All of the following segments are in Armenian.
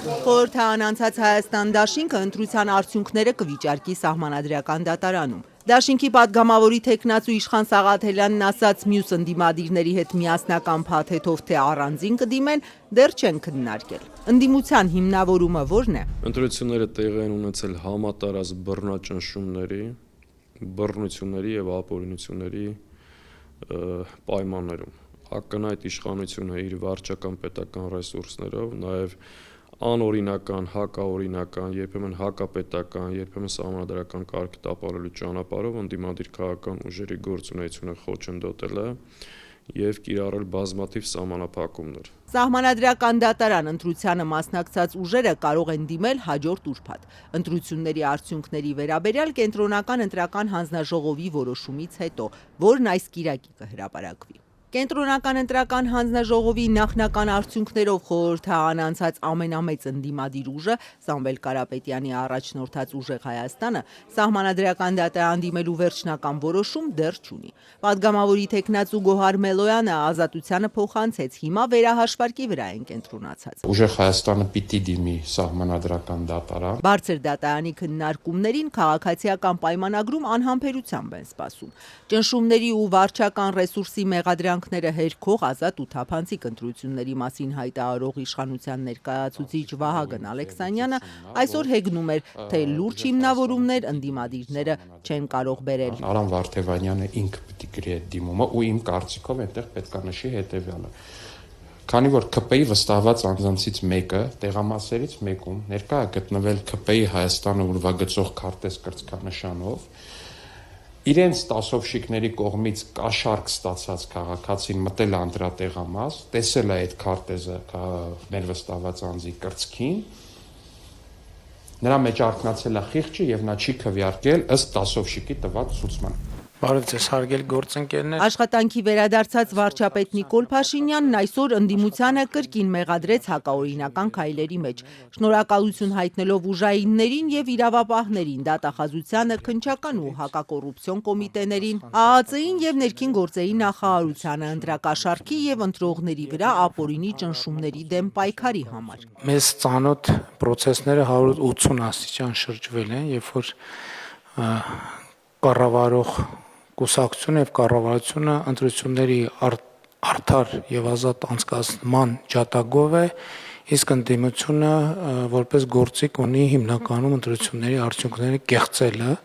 Խորհրդային անցած Հայաստան դաշինքը ընտրության արդյունքները կվիճարկի Սահմանադրական դատարանում։ Դաշինքի պատգամավորի թեկնածու Իշխան Սաղաթելյանն ասաց, մյուս ընդդիմադիրների հետ միասնական փաթեթով թե առանձին կդիմեն, դեռ չեն քննարկել։ Ընդդիմության հիմնավորումը ո՞րն է։ Ընտրությունները տեղի են ունեցել համատարած բռնաճնշումների, բռնությունների եւ ապօրինությունների պայմաններում։ Ակնհայտ իշխանությունը իր վարչական պետական ռեսուրսներով, նաեւ անօրինական, հակաօրինական, երբեմն հակապետական, երբեմն սահմանադրական կարգ տապալելու ճանապարհով ընդդիմադիր քաղաքական ուժերի գործունեությունը խոչընդոտել է եւ կիրառել բազմաթիվ սահմանափակումներ։ Սահմանադրական դատարան ընտրությանը մասնակցած ուժերը կարող են դիմել հաջորդ ուրբաթ։ Ընտրությունների արդյունքների վերաբերյալ կենտրոնական ընտրական հանձնաժողովի որոշումից հետո, որն այս կիրակի կհրապարակվի։ Կենտրոնական ընտրական հանձնաժողովի նախնական արդյունքներով խորհրդային անցած ամենամեծ ընդդիմադիր ուժը Սամվել Կարապետյանի առաջնորդած Ուժեղ Հայաստանը Սահմանադրական դատարան դիմելու վերջնական որոշում դեռ չունի։ Պատգամավորի թեկնածու Գոհար Մելոյանը Ազատությանը փոխանցեց, հիմա վերահաշվարկի վրա են կենտրոնացած։ Ուժեղ Հայաստանը պիտի դիմի Սահմանադրական դատարան։ Բարձր դատարանի քննարկումներին քաղաքացիական պայմանագրում անհամբերությամբ են սպասում։ Ճնշումների ու վարչական ռեսուրսի մեղադրանքները հերքող ազատ ու թափանցիկ ընտրությունների մասին հայտարարող իշխանության ներկայացուցիչ Վահագն Ալեքսանյանը այսօր հեգնում էր, թե լուրջ հիմնավորումներ ընդդիմադիրները չեն կարող բերել։ Արամ Վարդևանյանը ինքը պիտի գրի այդ դիմումը ու իմ կարծիքով այնտեղ պետք է նշի հետևյալը։ Քանի որ ԿՊ-ի վստահված անձանցից մեկը տեղամասերից մեկում ներկա է գտնվել ԿՊ-ի Հայաստանը ուրվագծող քարտեզ կրծքանշանով, իրենց տասովշիկների կողմից կաշառք ստացած քաղաքացին մտել է անդրատեղամաս, տեսել է այդ քարտեզը մեր վստահված անձի կրծքին, նրա մեջ արթնացել է խիղճը եւ նա չի քվեարկել ըստ տասովշիկի տված ցուցման։ Բարև ձեզ հարգելի գործընկերներ։ Աշխատանքի վերադարձած վարչապետ Նիկոլ Փաշինյանն այսօր ընդդիմությանը կրկին մեղադրեց հակաօրինական քայլերի մեջ։ Շնորհակալություն հայտնելով ուժայիններին եւ իրավապահներին, դատախազությանը, քննչական ու հակակոռուպցիոն կոմիտեներին, ԱԱԾ-ին եւ ներքին գործերի նախարարությանը ընտրակաշառքի եւ ընտրողների վրա ապօրինի ճնշումների դեմ պայքարի համար։ Մեզ ծանոթ process-ները 180 աստիճան շրջվել են, երբ որ կառավարող կուսակցությունը եւ կառավարությունը ընտրությունների արդար եւ ազատ անցկացման ջատագով է, իսկ ընդդիմությունը որպես գործիք ունի հիմնականում ընտրությունների արդյունքները կեղծելը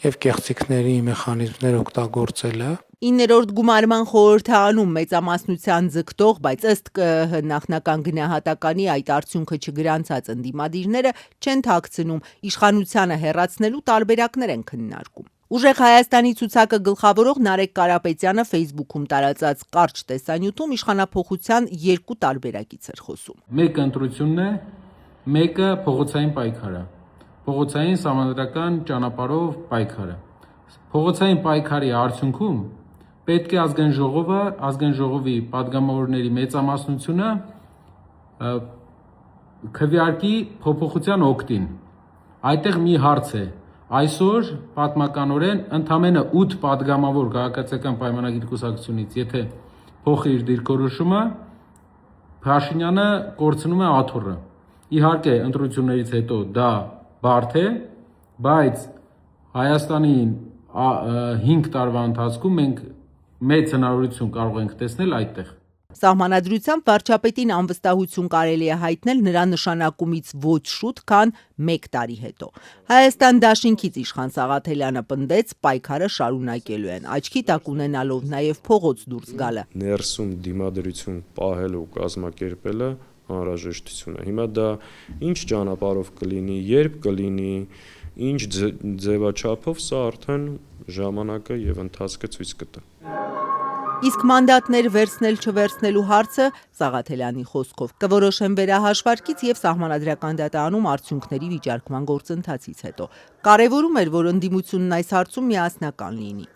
եւ կեղծիքների մեխանիզմներ օգտագործելը։ 9-րդ գումարման խորհրդարանում մեծամասնության ձգտող, բայց ըստ ԿԸՀ նախնական գնահատականի այդ արդյունքը չգրանցած ընդդիմադիրները չեն թաքցնում, իշխանությանը հեռացնելու տարբերակներ են քննարկում։ Ուժեղ Հայաստանի ցուցակը գլխավորող Նարեկ Կարապետյանը Facebook-ում տարածած կարճ տեսանյութում իշխանափոխության երկու տարբերակից էր խոսում։ Մեկը ընտրությունն է, մեկը փողոցային պայքարը։ Փողոցային սահմանադրական ճանապարհով պայքարը։ Փողոցային պայքարի արդյունքում պետք է ազգային ժողովի падգամավորների մեծամասնությունը քվեարկի փոփոխության օգտին։ Այդտեղ մի հարց է։ Այսօր պատմականորեն ընդամենը 8 падգամավոր քաղաքացիական պայմանագիր կուսակցությունից, եթե փոխի իր դիրքորոշումը, Փաշինյանը կորցնում է աթոռը։ Իհարկե, ընտրություններից հետո դա բարդ է, բայց Հայաստանի 5 տարվա ընթացքում մենք մեծ հնարավորություն կարող ենք տեսնել այդտեղ։ Սահմանադրությամբ վարչապետին անվստահություն կարելի է հայտնել նրա նշանակումից ոչ շուտ, քան 1 տարի հետո։ Հայաստան դաշինքից Իշխան Սաղաթելյանը պնդեց, պայքարը շարունակելու են, աչքի տակ ունենալով նաև փողոց դուրս գալը։ Ներսում դիմադրություն պահելը ու կազմակերպելը անհրաժեշտություն է։ Հիմա դա ինչ ճանապարհով կլինի, երբ կլինի, ինչ ձևաչափով, սա արդեն ժամանակը եւ ընթացքը ցույց կտա։ Իսկ մանդատներ վերցնել-չվերցնելու հարցը Սաղաթելյանի խոսքով կորոշեն վերահաշվարկից եւ Սահմանադրական դատարանում արդյունքների վիճարկման գործընթացից հետո։ Կարևորում էր, որ ընդդիմությունն այս հարցում միասնական լինի։